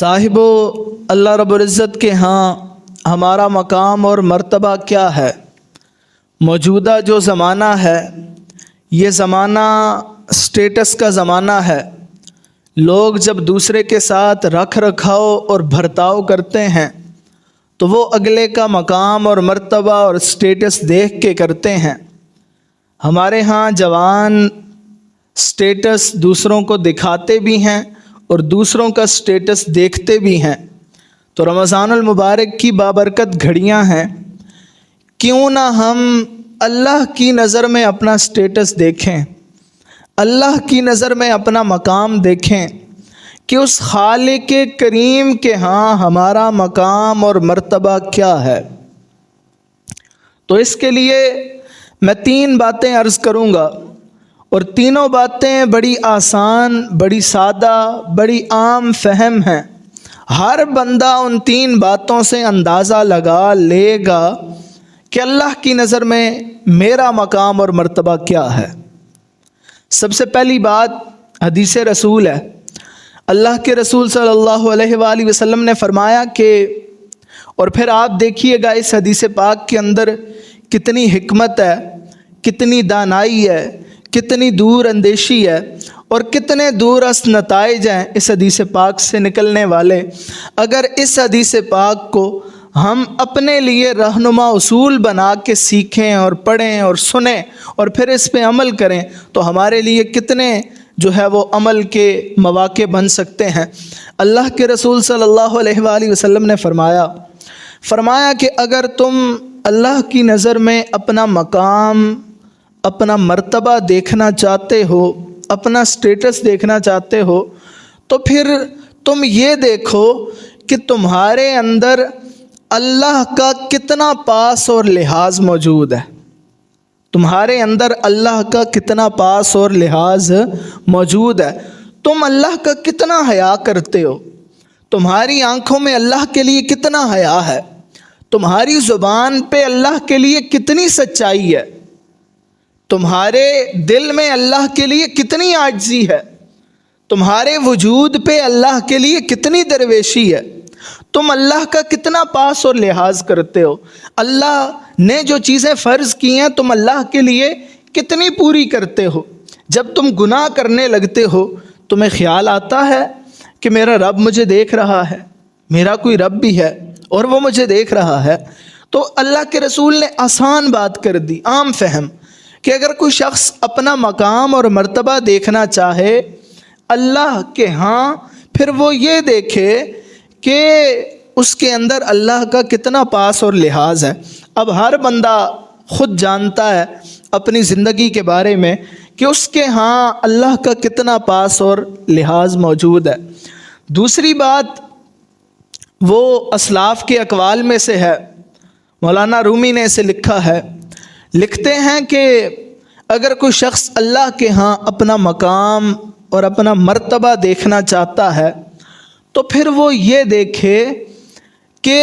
صاحبو اللہ رب العزت کے ہاں ہمارا مقام اور مرتبہ کیا ہے؟ موجودہ جو زمانہ ہے یہ زمانہ سٹیٹس کا زمانہ ہے۔ لوگ جب دوسرے کے ساتھ رکھ رکھاؤ اور برتاؤ کرتے ہیں تو وہ اگلے کا مقام اور مرتبہ اور سٹیٹس دیکھ کے کرتے ہیں۔ ہمارے ہاں جوان سٹیٹس دوسروں کو دکھاتے بھی ہیں اور دوسروں کا سٹیٹس دیکھتے بھی ہیں۔ تو رمضان المبارک کی بابرکت گھڑیاں ہیں، کیوں نہ ہم اللہ کی نظر میں اپنا سٹیٹس دیکھیں، اللہ کی نظر میں اپنا مقام دیکھیں کہ اس خالق کریم کے ہاں ہمارا مقام اور مرتبہ کیا ہے۔ تو اس کے لیے میں 3 باتیں عرض کروں گا، اور تینوں باتیں بڑی آسان، بڑی سادہ، بڑی عام فہم ہیں۔ ہر بندہ ان 3 باتوں سے اندازہ لگا لے گا کہ اللہ کی نظر میں میرا مقام اور مرتبہ کیا ہے۔ سب سے پہلی بات حدیث رسول ہے۔ اللہ کے رسول صلی اللہ علیہ وآلہ وسلم نے فرمایا کہ، اور پھر آپ دیکھیے گا اس حدیث پاک کے اندر کتنی حکمت ہے، کتنی دانائی ہے، کتنی دور اندیشی ہے، اور کتنے دور اس نتائج ہیں اس حدیث پاک سے نکلنے والے۔ اگر اس حدیث پاک کو ہم اپنے لیے رہنما اصول بنا کے سیکھیں اور پڑھیں اور سنیں اور پھر اس پہ عمل کریں تو ہمارے لیے کتنے جو ہے وہ عمل کے مواقع بن سکتے ہیں۔ اللہ کے رسول صلی اللہ علیہ وآلہ وسلم نے فرمایا کہ اگر تم اللہ کی نظر میں اپنا مقام، اپنا مرتبہ دیکھنا چاہتے ہو، اپنا سٹیٹس دیکھنا چاہتے ہو، تو پھر تم یہ دیکھو کہ تمہارے اندر اللہ کا کتنا پاس اور لحاظ موجود ہے۔ تمہارے اندر اللہ کا کتنا پاس اور لحاظ موجود ہے۔ تم اللہ کا کتنا حیا کرتے ہو، تمہاری آنکھوں میں اللہ کے لیے کتنا حیا ہے، تمہاری زبان پہ اللہ کے لیے کتنی سچائی ہے، تمہارے دل میں اللہ کے لیے کتنی عاجزی ہے، تمہارے وجود پہ اللہ کے لیے کتنی درویشی ہے، تم اللہ کا کتنا پاس اور لحاظ کرتے ہو، اللہ نے جو چیزیں فرض کی ہیں تم اللہ کے لیے کتنی پوری کرتے ہو۔ جب تم گناہ کرنے لگتے ہو تمہیں خیال آتا ہے کہ میرا رب مجھے دیکھ رہا ہے، میرا کوئی رب بھی ہے اور وہ مجھے دیکھ رہا ہے۔ تو اللہ کے رسول نے آسان بات کر دی، عام فہم، کہ اگر کوئی شخص اپنا مقام اور مرتبہ دیکھنا چاہے اللہ کے ہاں، پھر وہ یہ دیکھے کہ اس کے اندر اللہ کا کتنا پاس اور لحاظ ہے۔ اب ہر بندہ خود جانتا ہے اپنی زندگی کے بارے میں کہ اس کے ہاں اللہ کا کتنا پاس اور لحاظ موجود ہے۔ دوسری بات وہ اسلاف کے اقوال میں سے ہے، مولانا رومی نے اسے لکھا ہے، لکھتے ہیں کہ اگر کوئی شخص اللہ کے ہاں اپنا مقام اور اپنا مرتبہ دیکھنا چاہتا ہے تو پھر وہ یہ دیکھے کہ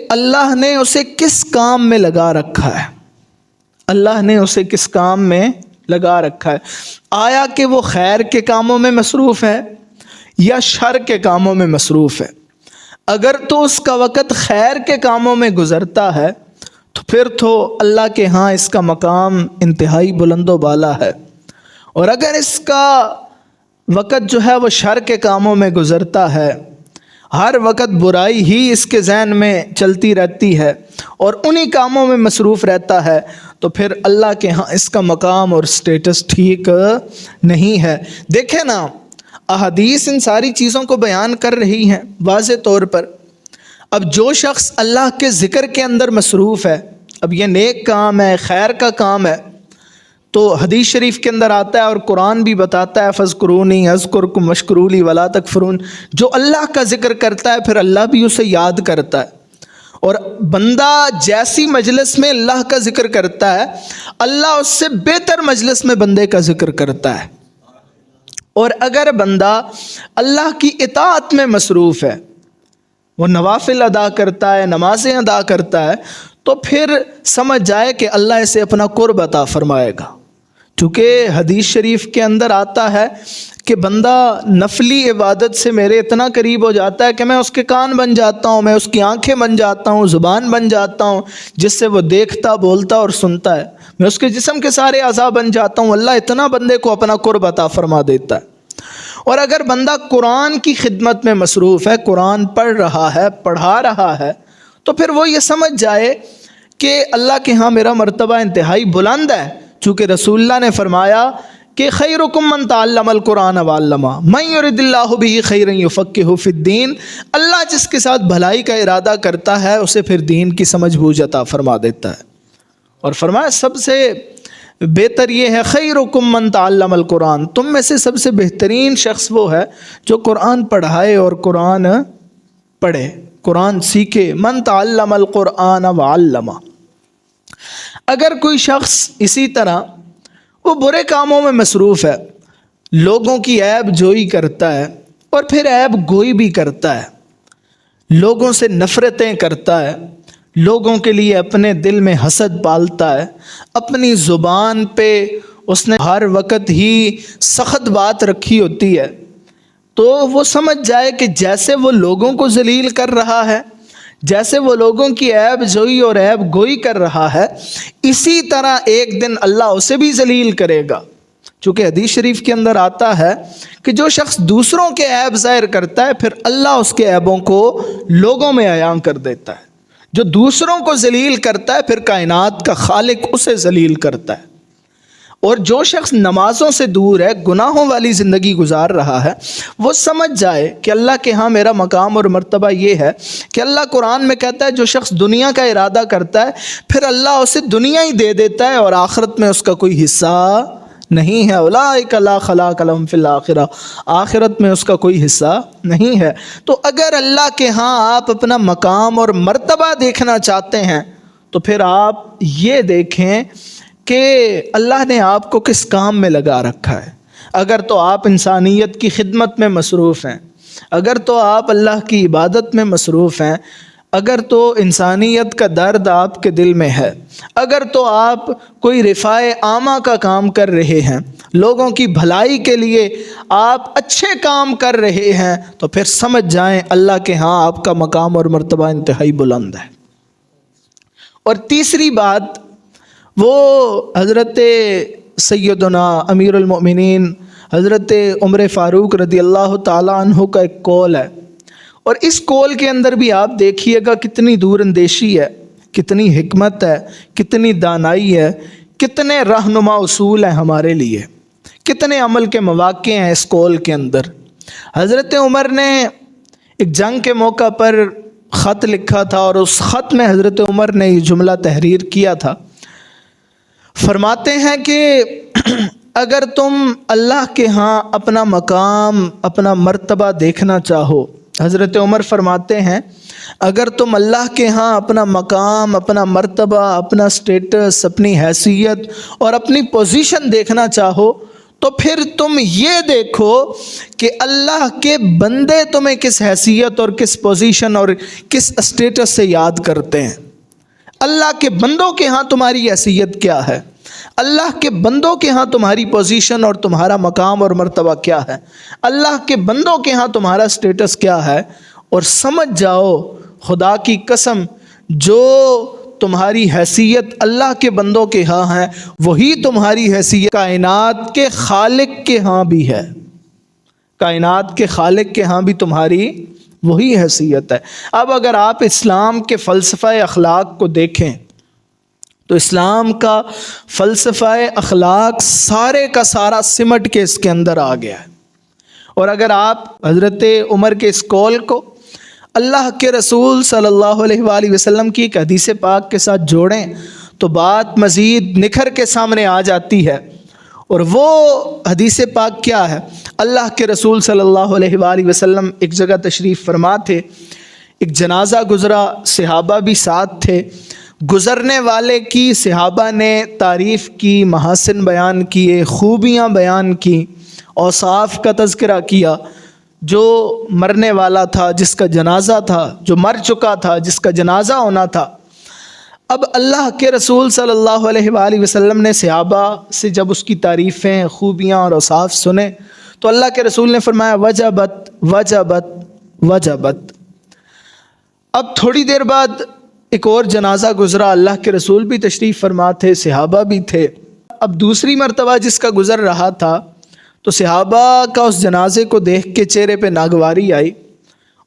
اللہ نے اسے کس کام میں لگا رکھا ہے، اللہ نے اسے کس کام میں لگا رکھا ہے۔ آیا کہ وہ خیر کے کاموں میں مصروف ہے یا شر کے کاموں میں مصروف ہے۔ اگر تو اس کا وقت خیر کے کاموں میں گزرتا ہے تو پھر تو اللہ کے ہاں اس کا مقام انتہائی بلند و بالا ہے، اور اگر اس کا وقت جو ہے وہ شر کے کاموں میں گزرتا ہے، ہر وقت برائی ہی اس کے ذہن میں چلتی رہتی ہے اور انہی کاموں میں مصروف رہتا ہے، تو پھر اللہ کے ہاں اس کا مقام اور سٹیٹس ٹھیک نہیں ہے۔ دیکھیں نا، احادیث ان ساری چیزوں کو بیان کر رہی ہیں واضح طور پر۔ اب جو شخص اللہ کے ذکر کے اندر مصروف ہے، اب یہ نیک کام ہے، خیر کا کام ہے، تو حدیث شریف کے اندر آتا ہے اور قرآن بھی بتاتا ہے فَاذْكُرُونِي أَذْكُرْكُمْ وَاشْكُرُوا لِي وَلَا تَكْفُرُونَ۔ جو اللہ کا ذکر کرتا ہے پھر اللہ بھی اسے یاد کرتا ہے، اور بندہ جیسی مجلس میں اللہ کا ذکر کرتا ہے اللہ اس سے بہتر مجلس میں بندے کا ذکر کرتا ہے۔ اور اگر بندہ اللہ کی اطاعت میں مصروف ہے، وہ نوافل ادا کرتا ہے، نمازیں ادا کرتا ہے، تو پھر سمجھ جائے کہ اللہ اسے اپنا قرب عطا فرمائے گا۔ چونکہ حدیث شریف کے اندر آتا ہے کہ بندہ نفلی عبادت سے میرے اتنا قریب ہو جاتا ہے کہ میں اس کے کان بن جاتا ہوں، میں اس کی آنکھیں بن جاتا ہوں، زبان بن جاتا ہوں جس سے وہ دیکھتا، بولتا اور سنتا ہے، میں اس کے جسم کے سارے اعضاء بن جاتا ہوں۔ اللہ اتنا بندے کو اپنا قرب عطا فرما دیتا ہے۔ اور اگر بندہ قرآن کی خدمت میں مصروف ہے، قرآن پڑھ رہا ہے، پڑھا رہا ہے، تو پھر وہ یہ سمجھ جائے کہ اللہ کے ہاں میرا مرتبہ انتہائی بلند ہے، چونکہ رسول اللہ نے فرمایا کہ خیرکم من تعلم القرآن وعلمہ من یرد اللہ بہ خیرا یفقہہ فی الدین، اللہ جس کے ساتھ بھلائی کا ارادہ کرتا ہے اسے پھر دین کی سمجھ بوجھ عطا فرما دیتا ہے۔ اور فرمایا سب سے بہتر یہ ہے خیرکم من تعلم القرآن، تم میں سے سب سے بہترین شخص وہ ہے جو قرآن پڑھائے اور قرآن پڑھے، قرآن سیکھے۔ من تعلم القرآن وعلمہ۔ اگر کوئی شخص اسی طرح وہ برے کاموں میں مصروف ہے، لوگوں کی عیب جوئی کرتا ہے اور پھر عیب گوئی بھی کرتا ہے، لوگوں سے نفرتیں کرتا ہے، لوگوں کے لیے اپنے دل میں حسد پالتا ہے، اپنی زبان پہ اس نے ہر وقت ہی سخت بات رکھی ہوتی ہے، تو وہ سمجھ جائے کہ جیسے وہ لوگوں کو ذلیل کر رہا ہے، جیسے وہ لوگوں کی عیب جوئی اور عیب گوئی کر رہا ہے، اسی طرح ایک دن اللہ اسے بھی ذلیل کرے گا۔ چونکہ حدیث شریف کے اندر آتا ہے کہ جو شخص دوسروں کے عیب ظاہر کرتا ہے پھر اللہ اس کے عیبوں کو لوگوں میں عیاں کر دیتا ہے۔ جو دوسروں کو ذلیل کرتا ہے پھر کائنات کا خالق اسے ذلیل کرتا ہے۔ اور جو شخص نمازوں سے دور ہے، گناہوں والی زندگی گزار رہا ہے، وہ سمجھ جائے کہ اللہ کے ہاں میرا مقام اور مرتبہ یہ ہے کہ اللہ قرآن میں کہتا ہے جو شخص دنیا کا ارادہ کرتا ہے پھر اللہ اسے دنیا ہی دے دیتا ہے اور آخرت میں اس کا کوئی حصہ نہیں ہے۔ اولئک لا خلاق لہم فی الآخرہ، آخرت میں اس کا کوئی حصہ نہیں ہے۔ تو اگر اللہ کے ہاں آپ اپنا مقام اور مرتبہ دیکھنا چاہتے ہیں تو پھر آپ یہ دیکھیں کہ اللہ نے آپ کو کس کام میں لگا رکھا ہے۔ اگر تو آپ انسانیت کی خدمت میں مصروف ہیں، اگر تو آپ اللہ کی عبادت میں مصروف ہیں، اگر تو انسانیت کا درد آپ کے دل میں ہے، اگر تو آپ کوئی رفاع عامہ کا کام کر رہے ہیں، لوگوں کی بھلائی کے لیے آپ اچھے کام کر رہے ہیں، تو پھر سمجھ جائیں اللہ کے ہاں آپ کا مقام اور مرتبہ انتہائی بلند ہے۔ اور تیسری بات وہ حضرت سیدنا امیر المؤمنین حضرت عمر فاروق رضی اللہ تعالیٰ عنہ کا ایک قول ہے، اور اس قول کے اندر بھی آپ دیکھیے گا کتنی دور اندیشی ہے، کتنی حکمت ہے، کتنی دانائی ہے، کتنے رہنما اصول ہیں ہمارے لیے، کتنے عمل کے مواقع ہیں اس قول کے اندر۔ حضرت عمر نے ایک جنگ کے موقع پر خط لکھا تھا اور اس خط میں حضرت عمر نے یہ جملہ تحریر کیا تھا، فرماتے ہیں کہ اگر تم اللہ کے ہاں اپنا مقام، اپنا مرتبہ دیکھنا چاہو، حضرت عمر فرماتے ہیں اگر تم اللہ کے ہاں اپنا مقام، اپنا مرتبہ، اپنا سٹیٹس، اپنی حیثیت اور اپنی پوزیشن دیکھنا چاہو تو پھر تم یہ دیکھو کہ اللہ کے بندے تمہیں کس حیثیت اور کس پوزیشن اور کس سٹیٹس سے یاد کرتے ہیں۔ اللہ کے بندوں کے ہاں تمہاری حیثیت کیا ہے، اللہ کے بندوں کے ہاں تمہاری پوزیشن اور تمہارا مقام اور مرتبہ کیا ہے، اللہ کے بندوں کے ہاں تمہارا سٹیٹس کیا ہے، اور سمجھ جاؤ خدا کی قسم جو تمہاری حیثیت اللہ کے بندوں کے ہاں ہے وہی تمہاری حیثیت کائنات کے خالق کے ہاں بھی ہے، کائنات کے خالق کے ہاں بھی تمہاری وہی حیثیت ہے۔ اب اگر آپ اسلام کے فلسفہ اخلاق کو دیکھیں تو اسلام کا فلسفہ اخلاق سارے کا سارا سمٹ کے اس کے اندر آ گیا ہے۔ اور اگر آپ حضرت عمر کے اس قول کو اللہ کے رسول صلی اللہ علیہ وآلہ وسلم کی ایک حدیث پاک کے ساتھ جوڑیں تو بات مزید نکھر کے سامنے آ جاتی ہے۔ اور وہ حدیث پاک کیا ہے؟ اللہ کے رسول صلی اللہ علیہ وآلہ وسلم ایک جگہ تشریف فرما تھے، ایک جنازہ گزرا، صحابہ بھی ساتھ تھے، گزرنے والے کی صحابہ نے تعریف کی، محاسن بیان کیے، خوبیاں بیان کی، اوصاف کا تذکرہ کیا۔ جو مرنے والا تھا، جس کا جنازہ تھا، جو مر چکا تھا، جس کا جنازہ ہونا تھا، اب اللہ کے رسول صلی اللہ علیہ وآلہ وسلم نے صحابہ سے جب اس کی تعریفیں، خوبیاں اور اوصاف سنے تو اللہ کے رسول نے فرمایا وجبت وجبت وجبت۔ اب تھوڑی دیر بعد ایک اور جنازہ گزرا، اللہ کے رسول بھی تشریف فرما تھے، صحابہ بھی تھے۔ اب دوسری مرتبہ جس کا گزر رہا تھا تو صحابہ کا اس جنازے کو دیکھ کے چہرے پہ ناگواری آئی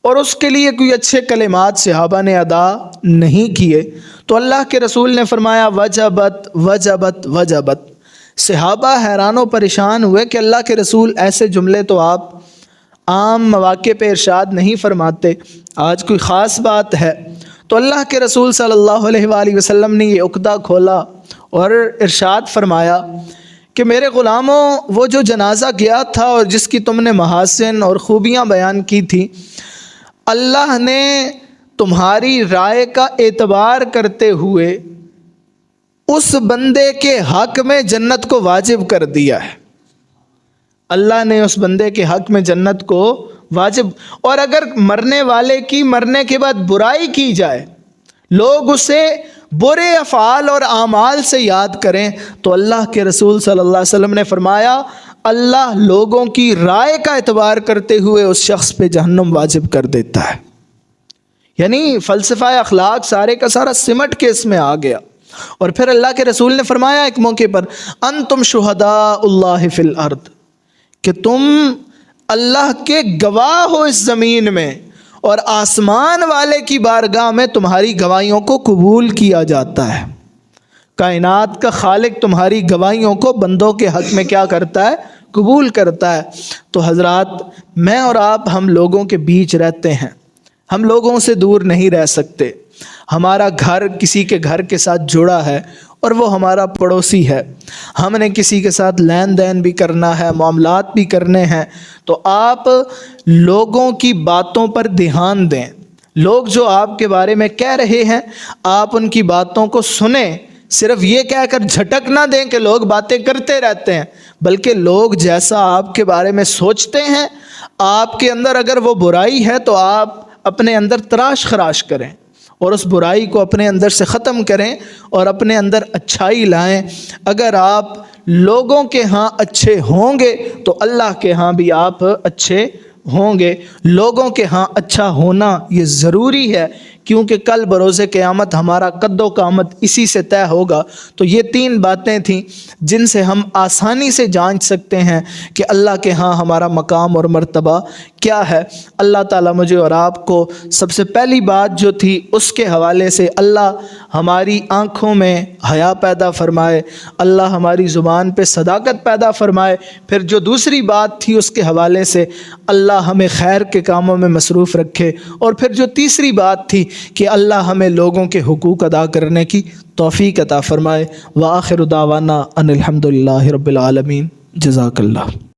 اور اس کے لیے کوئی اچھے کلمات صحابہ نے ادا نہیں کیے، تو اللہ کے رسول نے فرمایا وجبت وجبت وجبت۔ صحابہ حیران و پریشان ہوئے کہ اللہ کے رسول ایسے جملے تو آپ عام مواقع پہ ارشاد نہیں فرماتے، آج کوئی خاص بات ہے؟ تو اللہ کے رسول صلی اللہ علیہ وآلہ وسلم نے یہ عقدہ کھولا اور ارشاد فرمایا کہ میرے غلاموں، وہ جو جنازہ گیا تھا اور جس کی تم نے محاسن اور خوبیاں بیان کی تھی، اللہ نے تمہاری رائے کا اعتبار کرتے ہوئے اس بندے کے حق میں جنت کو واجب کر دیا ہے۔ اللہ نے اس بندے کے حق میں جنت کو واجب، اور اگر مرنے والے کی مرنے کے بعد برائی کی جائے، لوگ اسے برے افعال اور اعمال سے یاد کریں، تو اللہ کے رسول صلی اللہ علیہ وسلم نے فرمایا اللہ لوگوں کی رائے کا اعتبار کرتے ہوئے اس شخص پہ جہنم واجب کر دیتا ہے۔ یعنی فلسفہ اخلاق سارے کا سارا سمٹ کے اس میں آ گیا۔ اور پھر اللہ کے رسول نے فرمایا ایک موقع پر انتم شہداء اللہ فی الارض، کہ تم اللہ کے گواہ ہو اس زمین میں، اور آسمان والے کی بارگاہ میں تمہاری گواہیوں کو قبول کیا جاتا ہے۔ کائنات کا خالق تمہاری گواہیوں کو بندوں کے حق میں کیا کرتا ہے؟ قبول کرتا ہے۔ تو حضرات، میں اور آپ ہم لوگوں کے بیچ رہتے ہیں، ہم لوگوں سے دور نہیں رہ سکتے۔ ہمارا گھر کسی کے گھر کے ساتھ جڑا ہے اور وہ ہمارا پڑوسی ہے، ہم نے کسی کے ساتھ لین دین بھی کرنا ہے، معاملات بھی کرنے ہیں، تو آپ لوگوں کی باتوں پر دھیان دیں۔ لوگ جو آپ کے بارے میں کہہ رہے ہیں، آپ ان کی باتوں کو سنیں، صرف یہ کہہ کر جھٹک نہ دیں کہ لوگ باتیں کرتے رہتے ہیں، بلکہ لوگ جیسا آپ کے بارے میں سوچتے ہیں، آپ کے اندر اگر وہ برائی ہے تو آپ اپنے اندر تراش خراش کریں اور اس برائی کو اپنے اندر سے ختم کریں اور اپنے اندر اچھائی لائیں۔ اگر آپ لوگوں کے ہاں اچھے ہوں گے تو اللہ کے ہاں بھی آپ اچھے ہوں گے۔ لوگوں کے ہاں اچھا ہونا یہ ضروری ہے، کیونکہ کل بروز قیامت ہمارا قد و قامت اسی سے طے ہوگا۔ تو یہ 3 باتیں تھیں جن سے ہم آسانی سے جانچ سکتے ہیں کہ اللہ کے ہاں ہمارا مقام اور مرتبہ کیا ہے۔ اللہ تعالیٰ مجھے اور آپ کو سب سے پہلی بات جو تھی اس کے حوالے سے اللہ ہماری آنکھوں میں حیا پیدا فرمائے، اللہ ہماری زبان پہ صداقت پیدا فرمائے۔ پھر جو دوسری بات تھی اس کے حوالے سے اللہ ہمیں خیر کے کاموں میں مصروف رکھے، اور پھر جو تیسری بات تھی کہ اللہ ہمیں لوگوں کے حقوق ادا کرنے کی توفیق عطا فرمائے۔ وآخر دعوانا ان الحمد للہ رب العالمین۔ جزاک اللہ۔